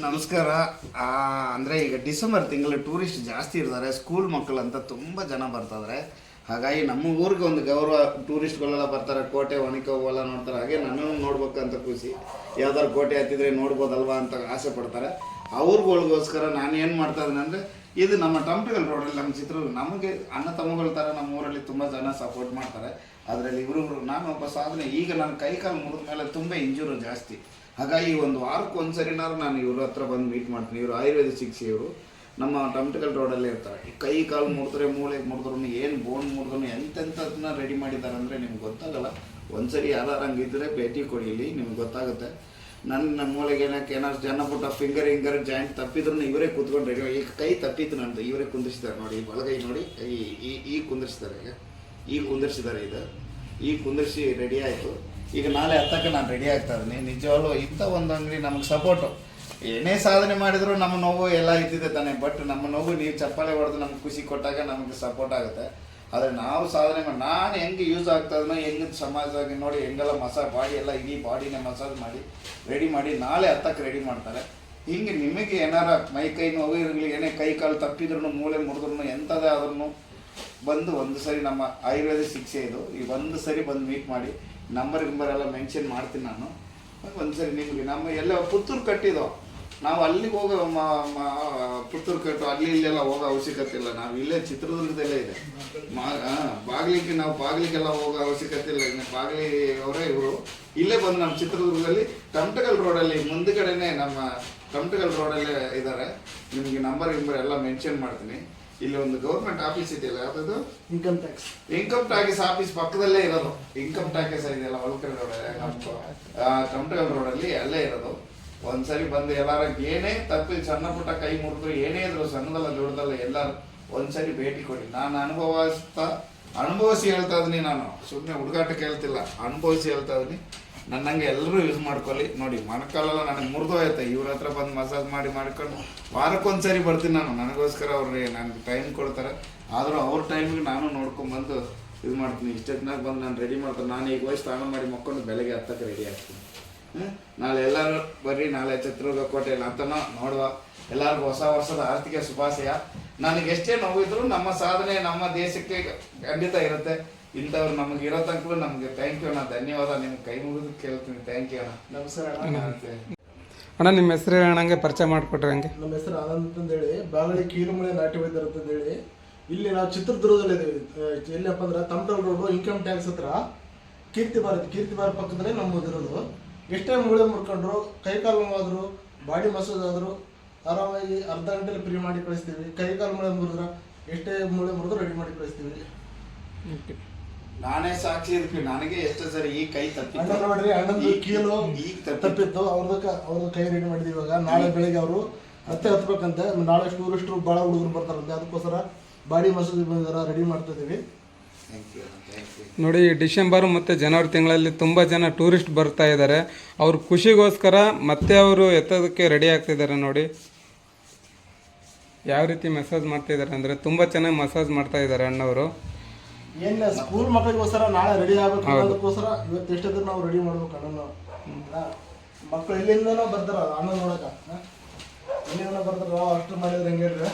ನಮಸ್ಕಾರ. ಅಂದರೆ ಈಗ ಡಿಸೆಂಬರ್ ತಿಂಗಳು ಟೂರಿಸ್ಟ್ ಜಾಸ್ತಿ ಇರ್ತಾರೆ, ಸ್ಕೂಲ್ ಮಕ್ಕಳಂತ ತುಂಬ ಜನ ಬರ್ತಾಯಿದ್ದಾರೆ. ಹಾಗಾಗಿ ನಮ್ಮ ಊರಿಗೆ ಒಂದು ಗೌರವ, ಟೂರಿಸ್ಟ್ಗಳೆಲ್ಲ ಬರ್ತಾರೆ, ಕೋಟೆ ಒಣಕೋವು ಎಲ್ಲ ನೋಡ್ತಾರೆ. ಹಾಗೆ ನನ್ನನ್ನು ನೋಡ್ಬೇಕಂತ ಖುಷಿ, ಯಾವ್ದಾರು ಕೋಟೆ ಹತ್ತಿದ್ರೆ ನೋಡ್ಬೋದಲ್ವಾ ಅಂತ ಆಸೆ ಪಡ್ತಾರೆ. ಅವ್ರಿಗೋಸ್ಕರ ನಾನು ಏನು ಮಾಡ್ತಾ ಇದ್ದೀನಿ ಅಂದರೆ, ಇದು ನಮ್ಮ ಟಮಟಗಲ್ ರೋಡಲ್ಲಿ ನಮ್ಮ ಚಿತ್ರದುರ್ಗ, ನಮಗೆ ಅಣ್ಣ ತಮ್ಮಗಳ ಥರ ನಮ್ಮ ಊರಲ್ಲಿ ತುಂಬ ಜನ ಸಪೋರ್ಟ್ ಮಾಡ್ತಾರೆ. ಅದರಲ್ಲಿ ಇವರು ನಾನು ಒಬ್ಬ ಸಾಧನೆ. ಈಗ ನನ್ನ ಕೈ ಕಾಲು ಮುರಿದ ಮೇಲೆ ತುಂಬ ಇಂಜೂರು ಜಾಸ್ತಿ. ಹಾಗಾಗಿ ಒಂದು ವಾರಕ್ಕೆ ಒಂದು ಸರಿನಾರು ನಾನು ಇವ್ರ ಹತ್ರ ಬಂದು ಮೀಟ್ ಮಾಡ್ತೀನಿ. ಇವರು ಆಯುರ್ವೇದ ಚಿಕಿತ್ಸೆ, ಇವರು ನಮ್ಮ ಟಮಟಗಲ್ ರೋಡಲ್ಲೇ ಇರ್ತಾರೆ. ಈ ಕೈ ಕಾಲು ಮುರಿದ್ರೆ, ಮೂಳೆ ಮುರಿದ್ರು, ಏನು ಬೋನ್ ಮುರಿದ್ರು ಎಂತೆಂಥದನ್ನ ರೆಡಿ ಮಾಡಿದ್ದಾರೆ ಅಂದರೆ ನಿಮ್ಗೆ ಗೊತ್ತಾಗಲ್ಲ. ಒಂದ್ಸರಿ ಯಾರು ಹಂಗಿದ್ರೆ ಭೇಟಿ ಕೊಡಿ, ಇಲ್ಲಿ ನಿಮ್ಗೆ ಗೊತ್ತಾಗುತ್ತೆ. ನನ್ನ ಮೂಳೆಗೆ ಏನಾದ್ರು ಜನ ಪುಟ್ಟ ಫಿಂಗರ್ ಜಾಯಿಂಟ್ ತಪ್ಪಿದ್ರು ಇವರೇ ಕೂತ್ಕೊಂಡು ರೆಡಿ. ಈಗ ಕೈ ತಪ್ಪಿತ್ತು ನಂದು, ಇವರೇ ಕುಂದಿರ್ಸಿದ್ದಾರೆ ನೋಡಿ. ಬಲಗೈ ನೋಡಿ, ಈ ಕುಂದಿರ್ಸಿದ್ದಾರೆ, ಈಗ ಕುಂದಿರ್ಸಿದ್ದಾರೆ. ಈ ಕುಂದಿರ್ಸಿ ರೆಡಿ ಆಯಿತು. ಈಗ ನಾಳೆ ಹತ್ತಕ್ಕೆ ನಾನು ರೆಡಿ ಆಗ್ತಾ ಇದ್ದೀನಿ. ನಿಜವಾಗ್ಲೂ ಇಂಥ ಒಂದು ಅಂಗಡಿ ನಮಗೆ ಸಪೋರ್ಟು. ಏನೇ ಸಾಧನೆ ಮಾಡಿದ್ರು ನಮ್ಮ ನೋವು ಎಲ್ಲ ಇದ್ದಿದೆ ತಾನೆ. ಬಟ್ ನಮ್ಮ ನೋವು ನೀವು ಚಪ್ಪಾಳೆ ಹೊಡೆದು ನಮ್ಗೆ ಖುಷಿ ಕೊಟ್ಟಾಗ ನಮಗೆ ಸಪೋರ್ಟ್ ಆಗುತ್ತೆ. ಆದರೆ ನಾವು ಸಾಧನೆ ಮಾಡಿ ನಾನು ಹೆಂಗೆ ಯೂಸ್ ಆಗ್ತಾ ಇದನ್ನೋ, ಹೆಂಗೆ ಸಮಾಜವಾಗಿ ನೋಡಿ ಹೆಂಗೆಲ್ಲ ಬಾಡಿ ಎಲ್ಲ ಇಡೀ ಬಾಡಿನೇ ಮಸಾಜ್ ಮಾಡಿ ರೆಡಿ ಮಾಡಿ ನಾಳೆ ಹತ್ತಕ್ಕೆ ರೆಡಿ ಮಾಡ್ತಾರೆ. ಹಿಂಗೆ ನಿಮಗೆ ಏನಾರ ಮೈ ಕೈ ನೋವು ಇರಲಿ, ಏನೇ ಕೈ ಕಾಲು ತಪ್ಪಿದ್ರು, ಮೂಳೆ ಮುರಿದ್ರು, ಎಂಥದೇ ಆದ್ರೂ ಬಂದು ಒಂದು ಸರಿ ನಮ್ಮ ಆಯುರ್ವೇದ ಚಿಕಿತ್ಸೆ ಇದು. ಈ ಒಂದು ಸರಿ ಬಂದು ಮೀಟ್ ಮಾಡಿ, ನಂಬರ್ ಎಲ್ಲ ಮೆನ್ಷನ್ ಮಾಡ್ತೀನಿ ನಾನು. ಒಂದು ಸರಿ ನಿಮಗೆ ನಮ್ಮ ಎಲ್ಲ ಪುತ್ತೂರು ಕಟ್ಟಿದೋ, ನಾವು ಅಲ್ಲಿಗೆ ಹೋಗೋ ಪುತ್ತೂರು ಕಟ್ಟು ಅಲ್ಲಿ ಇಲ್ಲೆಲ್ಲ ಹೋಗೋ ಅವಶ್ಯಕತೆ ಇಲ್ಲ. ನಾವು ಇಲ್ಲೇ ಚಿತ್ರದುರ್ಗದಲ್ಲೇ ಇದೆ. ಬಾಗಿಲಿಗೆಲ್ಲ ಹೋಗೋ ಅವಶ್ಯಕತೆ ಇಲ್ಲ. ಬಾಗಿಲಿ ಅವರೇ ಇವರು ಇಲ್ಲೇ ಬಂದು ನಮ್ಮ ಚಿತ್ರದುರ್ಗದಲ್ಲಿ ಟಮಟಗಲ್ ರೋಡಲ್ಲಿ ಮುಂದ್ಗಡೆನೆ ನಮ್ಮ ಟಮಟಗಲ್ ರೋಡಲ್ಲೇ ಇದ್ದಾರೆ. ನಿಮಗೆ ನಂಬರ್ ಎಲ್ಲ ಮೆನ್ಷನ್ ಮಾಡ್ತೀನಿ. ಇಲ್ಲಿ ಒಂದು ಗೌರ್ಮೆಂಟ್ ಆಫೀಸ್ ಇದೆಯಲ್ಲ, ಯಾವ್ದು ಇನ್ಕಮ್ ಟ್ಯಾಕ್ಸ್ ಆಫೀಸ್ ಪಕ್ಕದಲ್ಲೇ ಇರೋದು. ಇನ್ಕಮ್ ಟ್ಯಾಕ್ಸ್ ಇದೆಯಲ್ಲ ಒಳಕಡೆ ರೋಡಲ್ಲಿ, ಟಮಟಗಲ್ ರೋಡಲ್ಲಿ ಅಲ್ಲೇ ಇರೋದು. ಒಂದ್ಸರಿ ಬಂದು ಎಲ್ಲಾರ ಏನೇ ತಪ್ಪಿ ಸಣ್ಣ ಪುಟ್ಟ ಕೈ ಮುರಿದ್ರು, ಏನೇ ಇದ್ರು, ಸಣ್ಣದಲ್ಲ ದೊಡ್ಡದಲ್ಲ, ಎಲ್ಲರೂ ಒಂದ್ಸರಿ ಭೇಟಿ ಕೊಡಿ. ನಾನು ಅನುಭವಿಸಿ ಹೇಳ್ತಾ ಇದೀನಿ. ನಾನು ಸುಮ್ಮನೆ ಹುಡುಗಾಟಕ್ಕೆ ಹೇಳ್ತಿಲ್ಲ, ಅನುಭವಿಸಿ ಹೇಳ್ತಾ ಇದೀನಿ. ನನ್ನಂಗೆ ಎಲ್ಲರೂ ಯೂಸ್ ಮಾಡ್ಕೊಳ್ಳಿ. ನೋಡಿ ಮೊಣಕಾಲೆಲ್ಲ ನನಗೆ ಮುರಿದೋಯ್ತೆ. ಇವ್ರ ಹತ್ರ ಬಂದು ಮಸಾಜ್ ಮಾಡ್ಕೊಂಡು ವಾರಕ್ಕೊಂದ್ಸರಿ ಬರ್ತೀನಿ ನಾನು. ನನಗೋಸ್ಕರ ಅವ್ರಿಗೆ ನನಗೆ ಟೈಮ್ ಕೊಡ್ತಾರೆ. ಆದರೂ ಅವ್ರ ಟೈಮಿಗೆ ನಾನು ನೋಡ್ಕೊಂಬಂದು ಇದು ಮಾಡ್ತೀನಿ. ಇಷ್ಟೊತ್ತಿನಾಗ ಬಂದು ನಾನು ರೆಡಿ ಮಾಡ್ತೀನಿ. ನಾನು ಈಗ ಹೋಗಿ ಸ್ನಾನ ಮಾಡಿ ಮಕ್ಕೊಂಡು ಬೆಳಗ್ಗೆ ಹತ್ತಕ್ಕೆ ರೆಡಿ ಆಗ್ತೀನಿ. ನಾಳೆ ಎಲ್ಲರೂ ಬರ್ರಿ, ನಾಳೆ ಚಿತ್ರದುರ್ಗ ಕೋಟೆಯಲ್ಲಿ ಅಂತನೋ ನೋಡುವ. ಎಲ್ಲರಿಗೂ ಹೊಸ ವರ್ಷದ ಆರ್ಥಿಕ ಶುಭಾಶಯ. ನನಗೆ ಎಷ್ಟೇ ನೋವಿದ್ರು ನಮ್ಮ ಸಾಧನೆ ನಮ್ಮ ದೇಶಕ್ಕೆ ಖಂಡಿತ ಇರುತ್ತೆ. ಇಂಥವ್ರು ನಮಗೆ ಇರೋ ತನಕ ನಮಗೆ ಥ್ಯಾಂಕ್ ಯು ಅಣ್ಣ, ಧನ್ಯವಾದ. ನಿಮ್ಗೆ ಕೈ ಮುಗಿದು ಕೇಳ್ತೀನಿ. ಥ್ಯಾಂಕ್ ಯು ಅಣ್ಣ. ನಮಸ್ಕಾರ ಅಣ್ಣ. ನಿಮ್ಮ ಹೆಸರು ಅಣ್ಣಂಗೆ ಪರಿಚಯ ಮಾಡಿಕೊಟ್ರೆ ಹಂಗೆ. ನಮ್ಮ ಹೆಸರು ಆನಂದ್ ಅಂತಂದೇಳಿ, ಬಾಗಳಿ ಕೀರುಮಳೆ ನಾಟ್ಯ ವೈದ್ಯರು ಅಂತಂದೇಳಿ. ಇಲ್ಲಿ ನಾವು ಚಿತ್ರದುರ್ಗದಲ್ಲಿ ಇದ್ದೀವಿ. ಎಲ್ಲಪ್ಪ ಅಂದ್ರೆ ಟಮಟಗಲ್ ರೋಡು ಇನ್ಕಮ್ ಟ್ಯಾಕ್ಸ್ ಹತ್ರ ಕೀರ್ತಿ ಭಾರತ್ ಪಕ್ಕದಲ್ಲೇ ನಮ್ಮದಿರೋದು. ಎಷ್ಟೇ ಮೂಳೆ ಮುರ್ಕೊಂಡ್ರು, ಕೈಕಾಲು ನೋವಾದ್ರು, ಬಾಡಿ ಮಸಾಜ್ ಆದರೂ ಆರಾಮಾಗಿ ಅರ್ಧ ಗಂಟೆಲಿ ಫ್ರೀ ಮಾಡಿ ಕಳಿಸ್ತೀವಿ. ಕೈಕಾಲು ಮೂಳೆ ಮುರಿದ್ರೆ ಎಷ್ಟೇ ಮೂಳೆ ಮುರಿದ್ರು ರೆಡಿ ಮಾಡಿ ಕಳಿಸ್ತೀವಿ. ನಾನೇ ಸಾಕ್ಷಿ ಇರ್ತೀನಿ. ನನಗೆ ಎಷ್ಟು ಸರಿ ಈ ಕೈ ತಪ್ಪಿತ್ತು ನೋಡ್ರಿ, ಅಣ್ಣಂದು ಕೀಲು ತಪ್ಪಿತ್ತು. ಅವ್ರದ್ದು ಕೈ ರೆಡಿ ಮಾಡಿದ್ವಿ. ಇವಾಗ ನಾಳೆ ಬೆಳಿಗ್ಗೆ ಅವರು ಹತ್ಬೇಕಂತೆ. ನಾಳೆ ಟೂರಿಸ್ಟ್ರು ಭಾಳ ಹುಡುಗರು ಬರ್ತಾರಂತೆ. ಅದಕ್ಕೋಸ್ಕರ ಬಾಡಿ ಮಸಾಜ್ ಬಂದಿದ್ದಾರೆ, ರೆಡಿ ಮಾಡ್ತಾ ಇದೀವಿ. ನೋಡಿ, ಡಿಸೆಂಬರ್ ಮತ್ತು ಜನವರಿ ತಿಂಗಳಲ್ಲಿ ತುಂಬ ಜನ ಟೂರಿಸ್ಟ್ ಬರ್ತಾ ಇದ್ದಾರೆ. ಅವ್ರ ಖುಷಿಗೋಸ್ಕರ ಮತ್ತೆ ಅವರು ಎತ್ತೋದಕ್ಕೆ ರೆಡಿ ಆಗ್ತಿದ್ದಾರೆ. ನೋಡಿ ಯಾವ ರೀತಿ ಮಸಾಜ್ ಮಾಡ್ತಾಯಿದ್ದಾರೆ ಅಂದರೆ ತುಂಬ ಚೆನ್ನಾಗಿ ಮಸಾಜ್ ಮಾಡ್ತಾ ಇದ್ದಾರೆ ಅಣ್ಣವರು. ಏನು ಸ್ಕೂಲ್ ಮಕ್ಕಳಿಗೋಸ್ಕರ ನಾಳೆ ರೆಡಿ ಆಗಬೇಕು. ಅದಕ್ಕೋಸ್ಕರ ಇವತ್ತು ಎಷ್ಟಿದ್ರು ನಾವು ರೆಡಿ ಮಾಡ್ಬೇಕು. ಅಣ್ಣ ಮಕ್ಕಳು ಎಲ್ಲಿಂದನೋ ಬರ್ತಾರ ಅಣ್ಣ ನೋಡಕ, ಎಲ್ಲಿಂದ ಬರ್ತಾರ. ನಾವು ಅಷ್ಟು ಮಾಡಿದ್ರೆ ಹೆಂಗೆ ಹೇಳ್ರಿ.